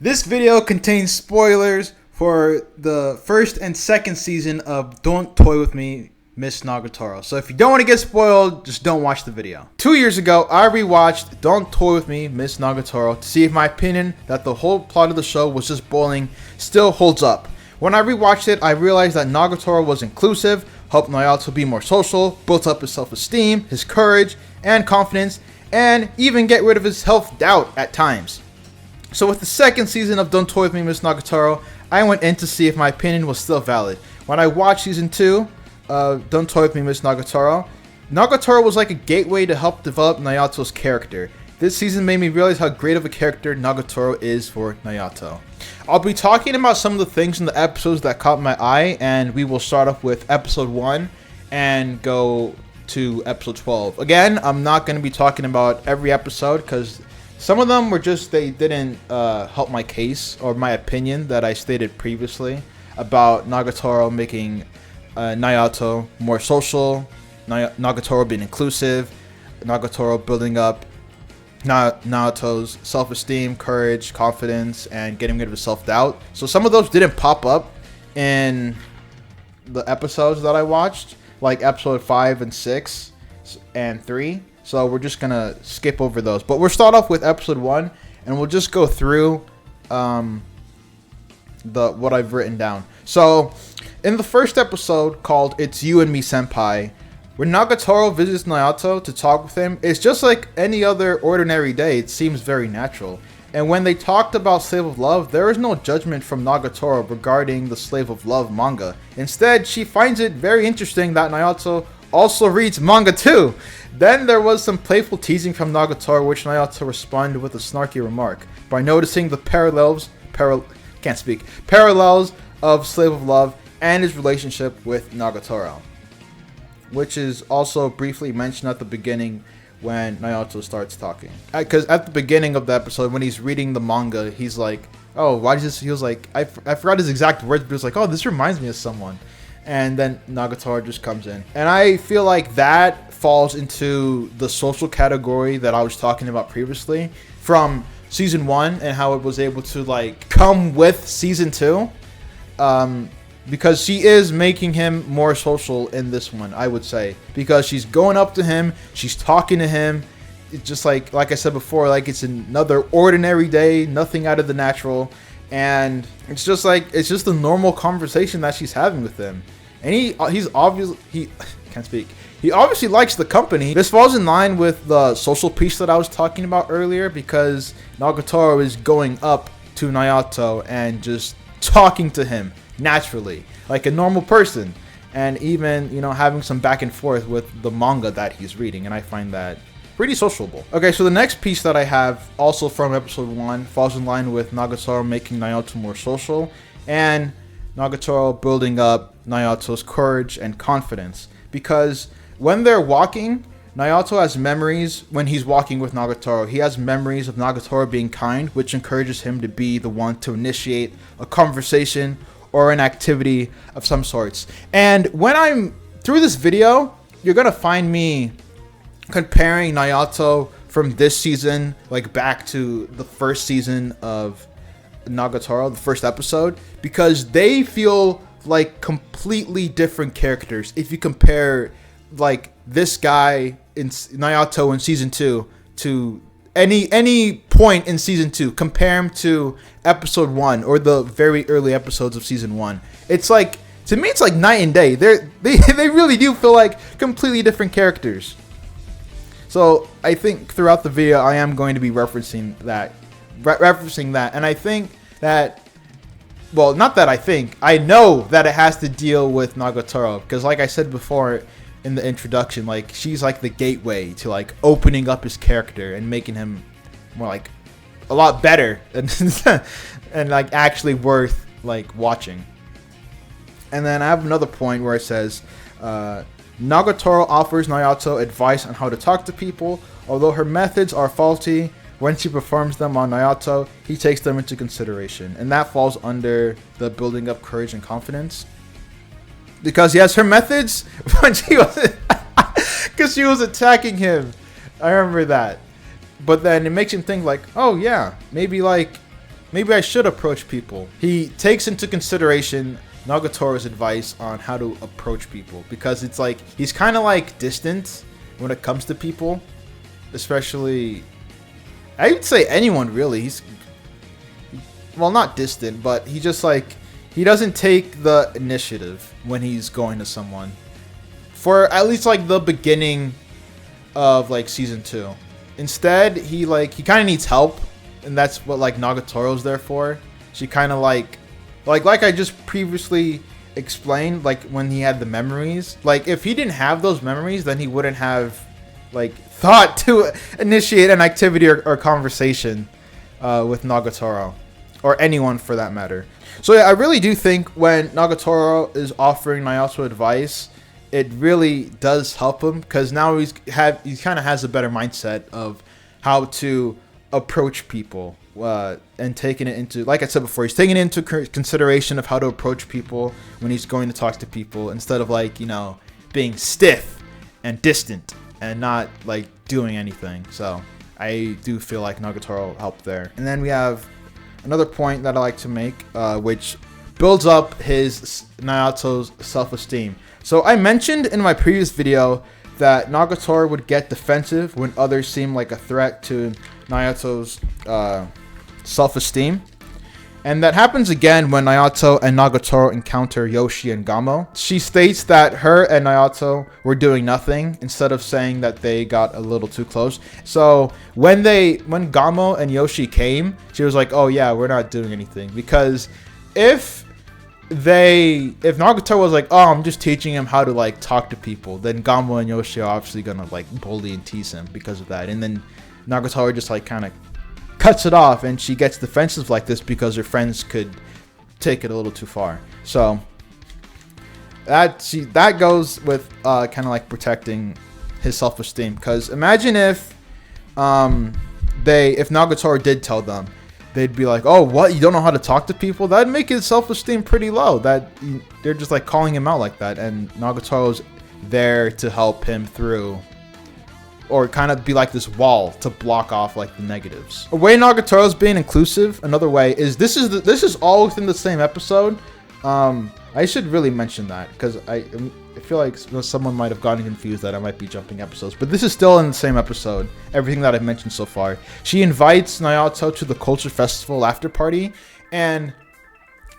This video contains spoilers for the first and second season of Don't Toy With Me, Miss Nagatoro. So if you don't want to get spoiled, just don't watch the video. 2 years ago, I rewatched Don't Toy With Me, Miss Nagatoro to see if my opinion that the whole plot of the show was just bullying still holds up. When I rewatched it, I realized that Nagatoro was inclusive, helped Naoto be more social, built up his self-esteem, his courage, and confidence, and even get rid of his self-doubt at times. So with the second season of Don't Toy With Me, Miss Nagatoro, I went in to see if my opinion was still valid. When I watched season 2 of Don't Toy With Me, Miss Nagatoro, Nagatoro was like a gateway to help develop Nayato's character. This season made me realize how great of a character Nagatoro is for Naoto. I'll be talking about some of the things in the episodes that caught my eye, and we will start off with episode 1 and go to episode 12. Again, I'm not going to be talking about every episode because some of them were just, they didn't help my case or my opinion that I stated previously about Nagatoro making Naoto more social, Nagatoro being inclusive, Nagatoro building up Naoto's self-esteem, courage, confidence, and getting rid of his self-doubt. So some of those didn't pop up in the episodes that I watched, like episode 5 and 6 and 3. So we're just going to skip over those. But we'll start off with episode 1, and we'll just go through what I've written down. So in the first episode called It's You and Me, Senpai, when Nagatoro visits Naoto to talk with him, it's just like any other ordinary day. It seems very natural. And when they talked about Slave of Love, there is no judgment from Nagatoro regarding the Slave of Love manga. Instead, she finds it very interesting that Naoto also reads manga too. Then there was some playful teasing from Nagatoro, which Naoto responded with a snarky remark by noticing the parallels of Slave of Love and his relationship with Nagatoro, which is also briefly mentioned at the beginning when Naoto starts talking. Because at the beginning of the episode, when he's reading the manga, he's like, oh, why does this? He was like, I forgot his exact words, but he was like, oh, this reminds me of someone. And then Nagatoro just comes in. And I feel like that falls into the social category that I was talking about previously from season 1 and how it was able to like come with season 2. Because she is making him more social in this one, I would say. Because she's going up to him, she's talking to him. It's just like I said before, like it's another ordinary day, nothing out of the natural. And it's just the normal conversation that she's having with him. And he obviously likes the company. This falls in line with the social piece that I was talking about earlier, because Nagatoro is going up to Naoto and just talking to him naturally, like a normal person, and even, having some back and forth with the manga that he's reading, and I find that pretty sociable. Okay, so the next piece that I have, also from episode 1, falls in line with Nagatoro making Naoto more social, and Nagatoro building up Naoto's courage and confidence, because when they're walking, Naoto has memories when he's walking with Nagatoro. He has memories of Nagatoro being kind, which encourages him to be the one to initiate a conversation or an activity of some sorts. And when I'm through this video, you're gonna find me comparing Naoto from this season, like back to the first season of Nagatoro, the first episode, because they feel like completely different characters. If you compare like this guy in Naoto in season 2 to any point in season 2, compare him to episode 1 or the very early episodes of season 1. It's like, to me, it's like night and day. They really do feel like completely different characters. So I think throughout the video, I am going to be referencing that, and I think that, well, not that I think, I know that it has to deal with Nagatoro, because like I said before in the introduction, like she's like the gateway to like opening up his character and making him more like a lot better and like actually worth like watching. And then I have another point where it says Nagatoro offers Naoto advice on how to talk to people. Although her methods are faulty, when she performs them on Naoto, he takes them into consideration, and that falls under the building up courage and confidence. Because yes, her methods when she was attacking him, I remember that. But then it makes him think like, oh yeah, maybe like maybe I should approach people. He takes into consideration Nagatoro's advice on how to approach people, because it's like he's kind of like distant when it comes to people, especially, I would say anyone really. He's, well, not distant, but he just like, he doesn't take the initiative when he's going to someone, for at least like the beginning of like season 2. Instead, he kind of needs help, and that's what like Nagatoro's there for. She kind of like I just previously explained, like when he had the memories, like if he didn't have those memories, then he wouldn't have like thought to initiate an activity or conversation with Nagatoro, or anyone for that matter. So yeah, I really do think when Nagatoro is offering Naoto advice, it really does help him, because now he kind of has a better mindset of how to approach people, and taking it into, like I said before, he's taking into consideration of how to approach people when he's going to talk to people, instead of like, you know, being stiff and distant and not like doing anything. So I do feel like Nagatoro helped there. And then we have another point that I like to make, which builds up his Naoto's self-esteem. So I mentioned in my previous video that Nagatoro would get defensive when others seem like a threat to Naoto's self-esteem. And that happens again when Naoto and Nagatoro encounter Yoshi and Gamo. She states that her and Naoto were doing nothing, instead of saying that they got a little too close. So when Gamo and Yoshi came, she was like, oh yeah, we're not doing anything. Because if Nagatoro was like, oh, I'm just teaching him how to like talk to people, then Gamo and Yoshi are obviously gonna like bully and tease him because of that. And then Nagatoro just like kind of cuts it off, and she gets defensive like this because her friends could take it a little too far. So that goes with kind of like protecting his self-esteem. Because imagine if Nagatoro did tell them, they'd be like, oh, what, you don't know how to talk to people? That'd make his self-esteem pretty low, that they're just like calling him out like that. And Nagatoro's there to help him through, or kind of be like this wall to block off like the negatives. A way Nagatoro's being inclusive, another way, is this is all within the same episode. I should really mention that, because I feel like someone might have gotten confused that I might be jumping episodes, but this is still in the same episode, everything that I've mentioned so far. She invites Naoto to the Culture Festival after party, and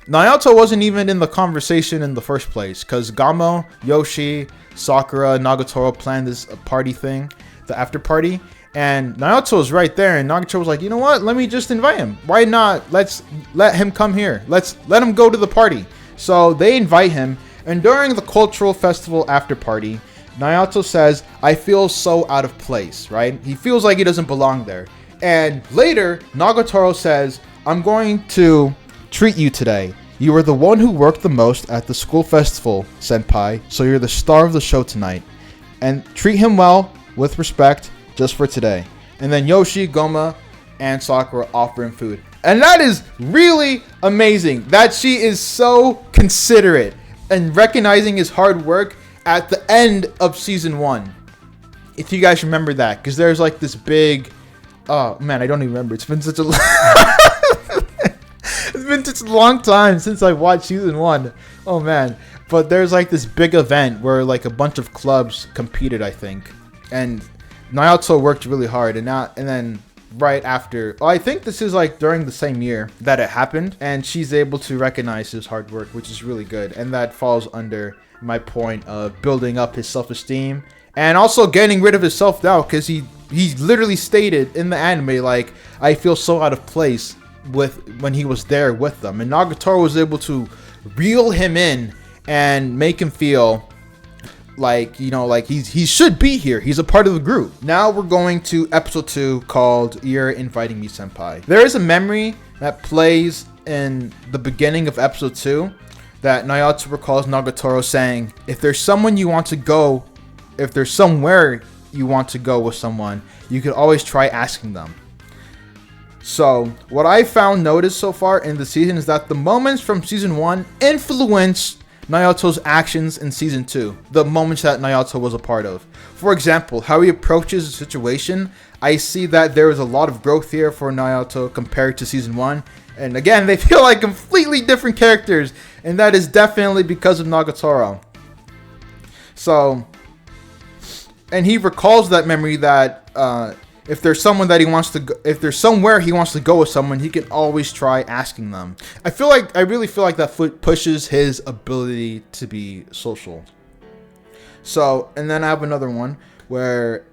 Naoto wasn't even in the conversation in the first place, because Gamo, Yoshi, Sakura, Nagatoro planned this party thing, the after party, and Naoto was right there, and Nagatoro was like, you know what, let me just invite him. Why not? Let's let him come here. Let him go to the party. So they invite him, and during the cultural festival after party, Naoto says, I feel so out of place, right? He feels like he doesn't belong there. And later, Nagatoro says, I'm going to treat you today. You were the one who worked the most at the school festival, Senpai, so you're the star of the show tonight. And treat him well, with respect, just for today. And then Yoshi, Goma, and Sakura offer him food. And that is really amazing, that she is so considerate and recognizing his hard work at the end of season 1. If you guys remember that, because there's like this big, oh man, I don't even remember. It's been such a it's been such a long time since I watched season 1. Oh man. But there's like this big event where like a bunch of clubs competed, I think. And Naoto worked really hard, and then right after, I think this is like during the same year that it happened, and she's able to recognize his hard work, which is really good. And that falls under my point of building up his self-esteem and also getting rid of his self-doubt, because he literally stated in the anime, like, I feel so out of place when he was there with them, and Nagatoro was able to reel him in and make him feel like, you know, like he should be here. He's a part of the group. Now we're going to episode 2, called You're Inviting Me, Senpai. There is a memory that plays in the beginning of episode 2 that Naoto recalls Nagatoro saying, if there's somewhere you want to go with someone, you could always try asking them. So what I found noticed so far in the season is that the moments from season 1 influenced Naoto's actions in season 2, the moments that Naoto was a part of. For example, how he approaches the situation, I see that there is a lot of growth here for Naoto compared to season 1, And again, they feel like completely different characters, and that is definitely because of Nagatoro. So, and he recalls that memory that if there's someone that he wants to go, if there's somewhere he wants to go with someone, he can always try asking them. I really feel like that pushes his ability to be social. So, and then I have another one where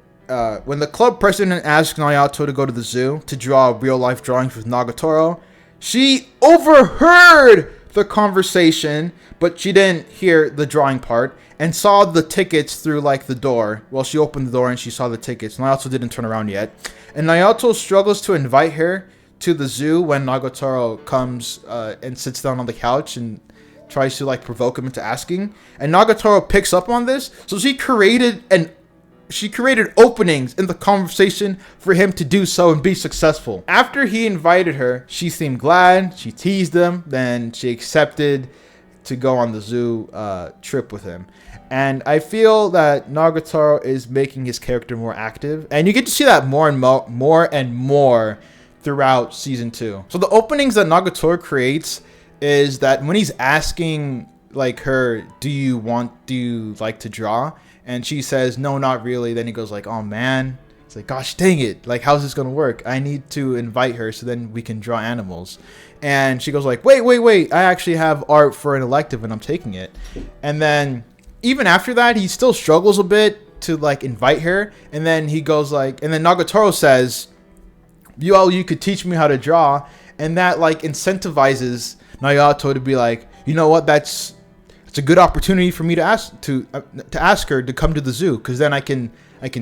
when the club president asked Naoto to go to the zoo to draw real-life drawings with Nagatoro, she overheard the conversation, but she didn't hear the drawing part, and saw the tickets through like the door. Well, she opened the door and she saw the tickets. Naoto didn't turn around yet. And Naoto struggles to invite her to the zoo when Nagatoro comes and sits down on the couch and tries to like provoke him into asking. And Nagatoro picks up on this, so she created openings in the conversation for him to do so and be successful. After he invited her, she seemed glad. She teased him, then she accepted to go on the zoo trip with him. And I feel that Nagatoro is making his character more active, and you get to see that more and more throughout season 2. So the openings that Nagatoro creates is that when he's asking like her, do you like to draw? And she says, no, not really. Then he goes like, oh man. It's like, gosh dang it. Like, how's this gonna work? I need to invite her so then we can draw animals. And she goes like, wait. I actually have art for an elective and I'm taking it. And then even after that, he still struggles a bit to like invite her. And then he goes like, and then Nagatoro says, you could teach me how to draw. And that like incentivizes Naoto to be like, you know what, it's a good opportunity for me to ask her to come to the zoo, because then I can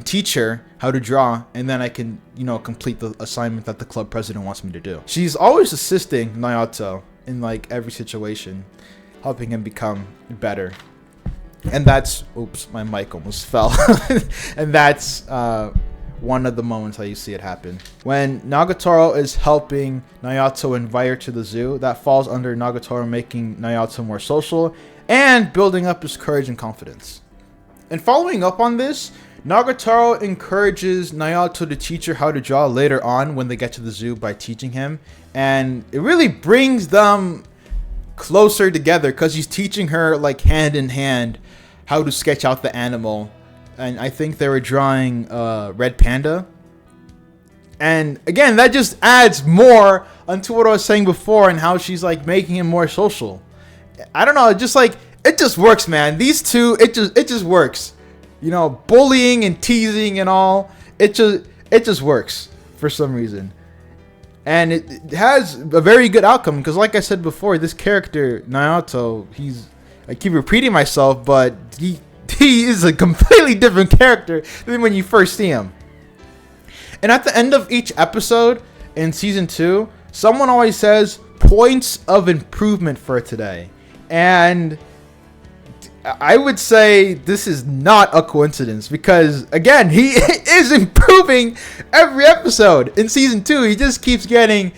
teach her how to draw, and then I can, complete the assignment that the club president wants me to do. She's always assisting Naoto in like every situation, helping him become better. And that's, oops, my mic almost fell. And that's one of the moments how you see it happen. When Nagatoro is helping Naoto invite her to the zoo, that falls under Nagatoro making Naoto more social and building up his courage and confidence. And following up on this, Nagatoro encourages Naoto to teach her how to draw later on when they get to the zoo by teaching him. And it really brings them closer together because he's teaching her like hand in hand how to sketch out the animal. And I think they were drawing Red Panda. And again, that just adds more onto what I was saying before and how she's like making him more social. I don't know, it just works, man. These two, it just works. Bullying and teasing and all, it just works for some reason. And it has a very good outcome because, like I said before, this character Naoto, I keep repeating myself, but he is a completely different character than when you first see him. And at the end of each episode in season 2, someone always says points of improvement for today. And I would say this is not a coincidence because, again, he is improving every episode. In season 2, he just keeps getting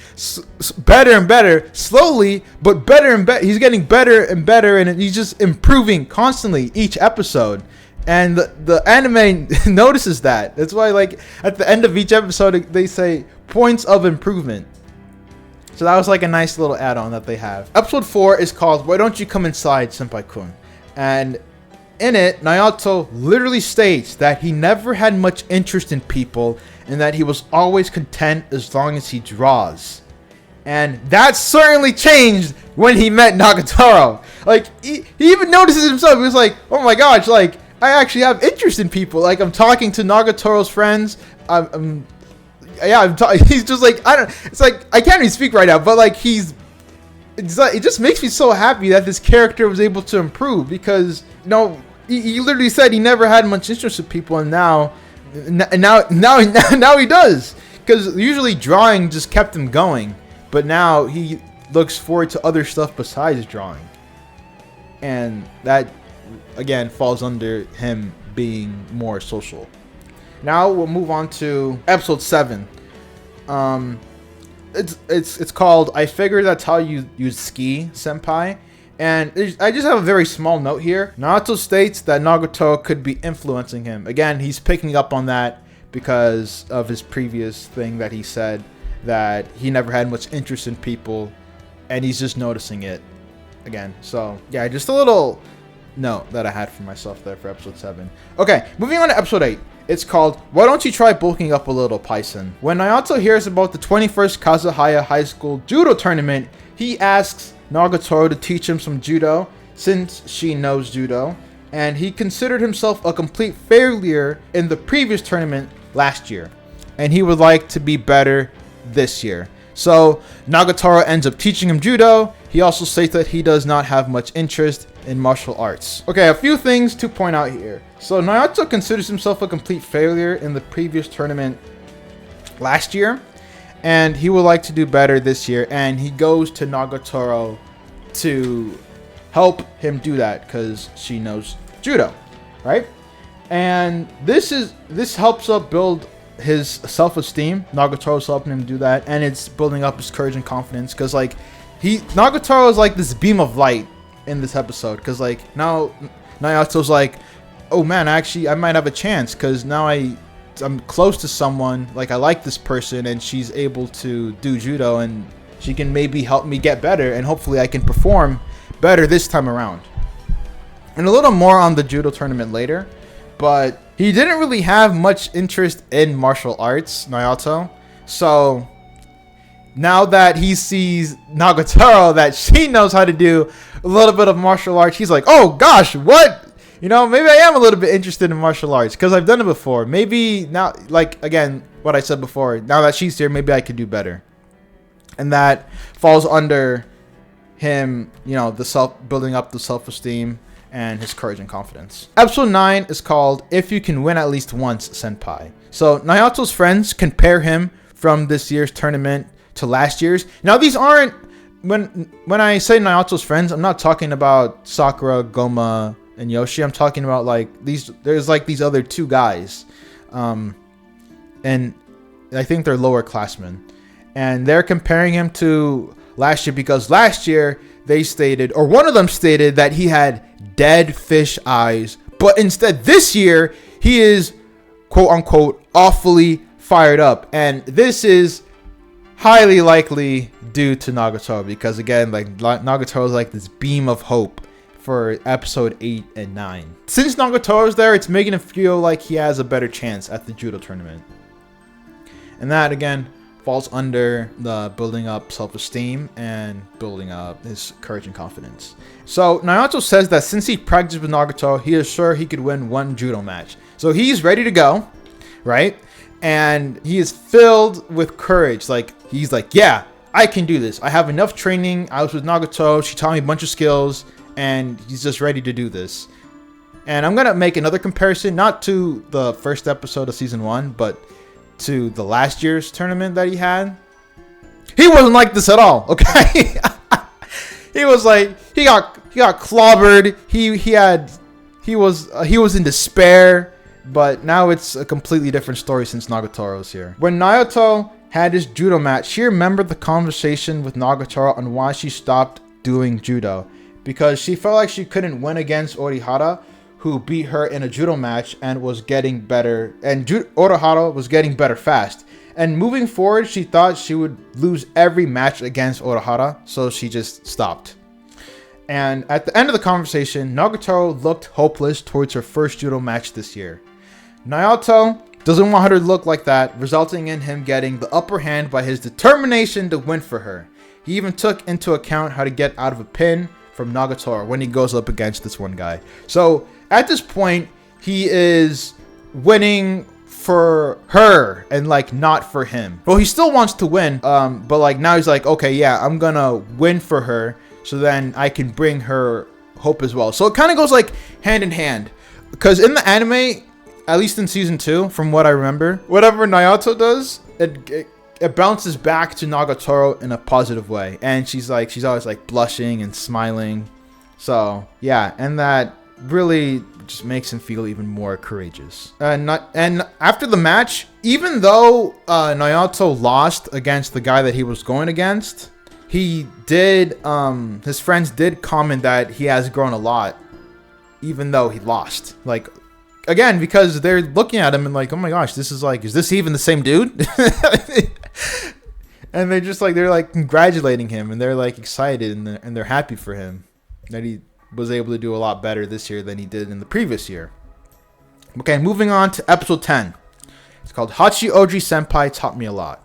better and better, slowly, but better and better. He's getting better and better, and he's just improving constantly each episode. And the anime notices that. That's why, like, at the end of each episode, they say points of improvement. So that was like a nice little add-on that they have. Episode 4 is called Why Don't You Come Inside, Senpai-kun? And in it, Naoto literally states that he never had much interest in people and that he was always content as long as he draws. And that certainly changed when he met Nagatoro. Like, he even notices himself. He was like, oh my gosh, like, I actually have interest in people. Like, I'm talking to Nagatoro's friends. He's just like, it's like, I can't even speak right now, but like, it just makes me so happy that this character was able to improve because, he literally said he never had much interest in people, and now he does. Because usually drawing just kept him going, but now he looks forward to other stuff besides drawing. And that, again, falls under him being more social. Now we'll move on to episode 7. It's called I Figure That's How You Ski, Senpai. And I just have a very small note here. Naoto states that Nagatoro could be influencing him. Again, he's picking up on that because of his previous thing that he said. that he never had much interest in people, and he's just noticing it again. So yeah, just a little note that I had for myself there for episode 7. Okay, moving on to episode 8. It's called, Why Don't You Try Bulking Up a Little, Paisen? When Naoto hears about the 21st Kazuhaya High School Judo Tournament, he asks Nagatoro to teach him some judo, since she knows judo, and he considered himself a complete failure in the previous tournament last year, and he would like to be better this year. So Nagatoro ends up teaching him judo. He also states that he does not have much interest in martial arts. Okay, a few things to point out here. So Naoto considers himself a complete failure in the previous tournament last year, and he would like to do better this year, and he goes to Nagatoro to help him do that because she knows judo, right? And this helps up build his self-esteem. Nagatoro's helping him do that, and it's building up his courage and confidence, because like Nagatoro is like this beam of light in this episode, because like now Nayato's like, oh man, actually I might have a chance, because now I'm close to someone, like I like this person, and she's able to do judo, and she can maybe help me get better, and hopefully I can perform better this time around. And a little more on the judo tournament later, but he didn't really have much interest in martial arts, Naoto. So now that he sees Nagatoro, that she knows how to do a little bit of martial arts, he's like, oh gosh, what? You know, maybe I am a little bit interested in martial arts because I've done it before. Maybe now, like, again, what I said before, now that she's here, maybe I could do better. And that falls under him, you know, building up the self-esteem and his courage and confidence. Episode 9 is called If You Can Win At Least Once, Senpai. So Nayato's friends compare him from this year's tournament to last year's. Now these aren't, when I say Nayato's friends, I'm not talking about Sakura, Goma, and Yoshi. I'm talking about like there's like these other 2 guys. And I think they're lower classmen. And they're comparing him to last year because last year they stated, or one of them stated, that he had dead fish eyes, but instead this year he is quote unquote awfully fired up, and this is highly likely due to Nagatoro, because again, like Nagatoro is like this beam of hope for episode 8 and 9. Since Nagatoro's there, it's making him feel like he has a better chance at the judo tournament, and that again falls under the building up self-esteem and building up his courage and confidence. So Naoto says that since he practiced with Nagatoro, he is sure he could win one judo match. So he's ready to go, right? And he is filled with courage. Like he's like, yeah, I can do this. I have enough training. I was with Nagatoro. She taught me a bunch of skills, and he's just ready to do this. And I'm gonna make another comparison, not to the first episode of season 1, but to the last year's tournament that he had. He wasn't like this at all, okay? He was like, he got clobbered. He was in despair, but now it's a completely different story since Nagatoro's here. When Naoto had his judo match, she remembered the conversation with Nagatoro on why she stopped doing judo, because she felt like she couldn't win against Orihara, who beat her in a judo match and was getting better, and Orihara was getting better fast. And moving forward, she thought she would lose every match against Orihara, so she just stopped. And at the end of the conversation, Nagatoro looked hopeless towards her first judo match this year. Naoto doesn't want her to look like that, resulting in him getting the upper hand by his determination to win for her. He even took into account how to get out of a pin from Nagatoro when he goes up against this one guy. So at this point, he is winning for her and like not for him. Well, he still wants to win, but like now he's like, okay, yeah, I'm gonna win for her, so then I can bring her hope as well. So it kind of goes like hand in hand, because in the anime, at least in season 2, from what I remember, whatever Naoto does, it bounces back to Nagatoro in a positive way, and she's always like blushing and smiling. So yeah, and that really just makes him feel even more courageous. And after the match, even though Naoto lost against the guy that he was going against, he did his friends did comment that he has grown a lot, even though he lost. Like, again, because they're looking at him and like, oh my gosh, this is like, is this even the same dude? And they're like congratulating him, and they're like excited, and they're happy for him that he was able to do a lot better this year than he did in the previous year. Okay, moving on to episode 10. It's called Hachioji-senpai Taught Me a Lot.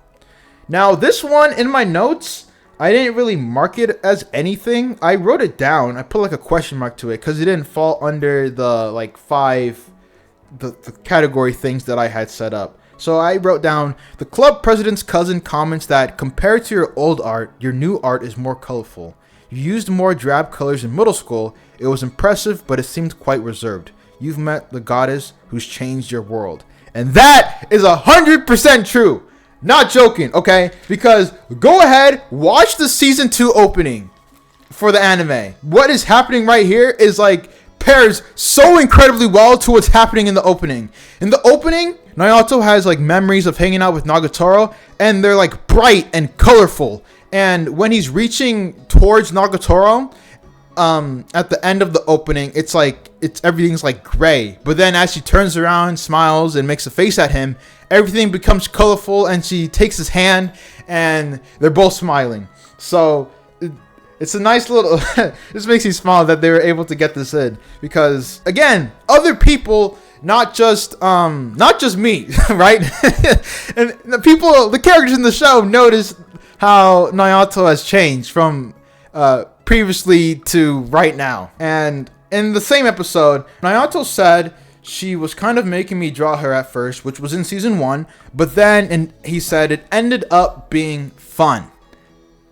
Now, this one in my notes, I didn't really mark it as anything. I wrote it down. I put like a question mark to it because it didn't fall under the like the category things that I had set up. So I wrote down, the club president's cousin comments that compared to your old art, your new art is more colorful. You used more drab colors in middle school. It was impressive, but it seemed quite reserved. You've met the goddess who's changed your world. And that is 100% true. Not joking, okay? Because go ahead, watch the season 2 opening for the anime. What is happening right here is like pairs so incredibly well to what's happening in the opening. In the opening, Naoto has like memories of hanging out with Nagatoro, and they're like bright and colorful. And when he's reaching towards Nagatoro, at the end of the opening, everything's like gray. But then as she turns around, smiles, and makes a face at him, everything becomes colorful, and she takes his hand, and they're both smiling. So it's a nice little. This makes me smile that they were able to get this in, because again, other people, not just me, right? And the characters in the show notice how Naoto has changed from previously to right now. And in the same episode, Naoto said she was kind of making me draw her at first, which was in season 1, but then he said it ended up being fun.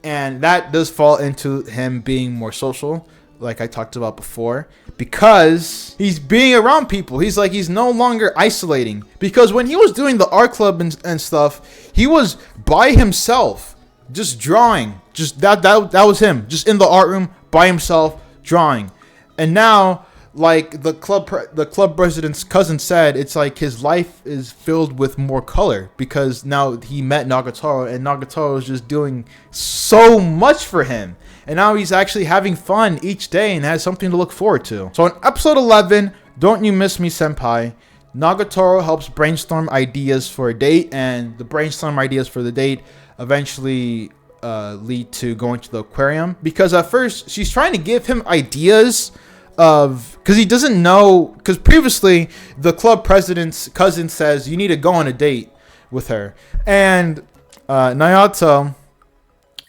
And that does fall into him being more social, like I talked about before, because he's being around people. He's no longer isolating, because when he was doing the art club and stuff, he was by himself, just drawing. Just that was him, just in the art room by himself drawing. And now, like the club president's cousin said, it's like his life is filled with more color, because now he met Nagatoro, and Nagatoro is just doing so much for him. And now he's actually having fun each day and has something to look forward to. So in episode 11, Don't You Miss Me, Senpai, Nagatoro helps brainstorm ideas for a date, and the brainstorm ideas for the date eventually lead to going to the aquarium, because at first she's trying to give him ideas of, because he doesn't know, because previously the club president's cousin says you need to go on a date with her, and Naoto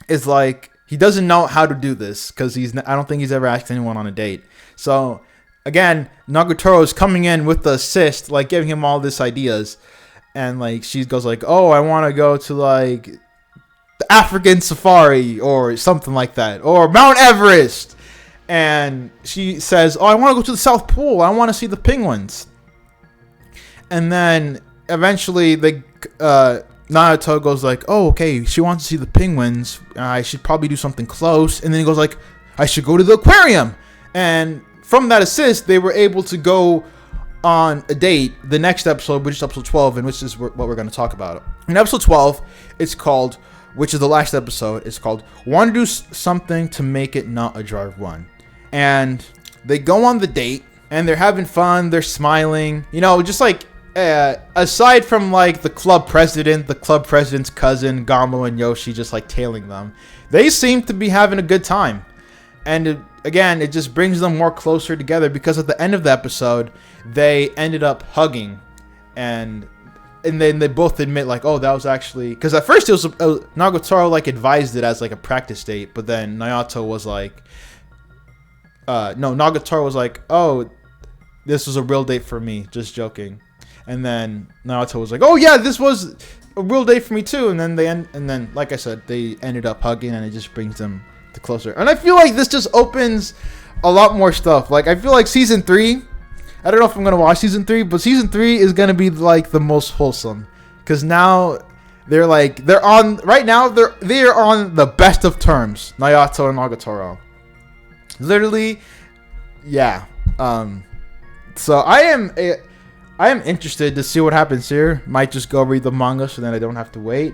is like, he doesn't know how to do this, because I don't think he's ever asked anyone on a date. So again, Nagatoro is coming in with the assist, like giving him all these ideas, and like she goes like, oh, I want to go to like the African safari or something like that, or Mount Everest. And she says, oh, I want to go to the South Pole. I want to see the penguins. And then eventually Naruto goes like, oh, okay, she wants to see the penguins. I should probably do something close. And then he goes like, I should go to the aquarium. And from that assist, they were able to go on a date the next episode, which is episode 12, and which is what we're going to talk about. In episode 12, it's called, which is the last episode, it's called Want to Do Something to Make It Not a Dry Run. And they go on the date, and they're having fun, they're smiling, you know, just like, aside from like the club president's cousin, Gamo and Yoshi just like tailing them, they seem to be having a good time. And again, it just brings them more closer together, because at the end of the episode, they ended up hugging, and then they both admit like, oh, that was actually, because at first it was Nagatoro like advised it as like a practice date, but then Naoto was like, Nagatoro was like, oh, this was a real date for me, just joking. And then Naoto was like, oh yeah, this was a real date for me too. And then like I said, they ended up hugging, and it just brings them to closer. And I feel like this just opens a lot more stuff. Like I feel like season 3, I don't know if I'm gonna watch season 3, but season 3 is gonna be like the most wholesome, because now they are on the best of terms, Naoto and Nagatoro. Literally, yeah. So I am interested to see what happens here. Might just go read the manga, so then I don't have to wait.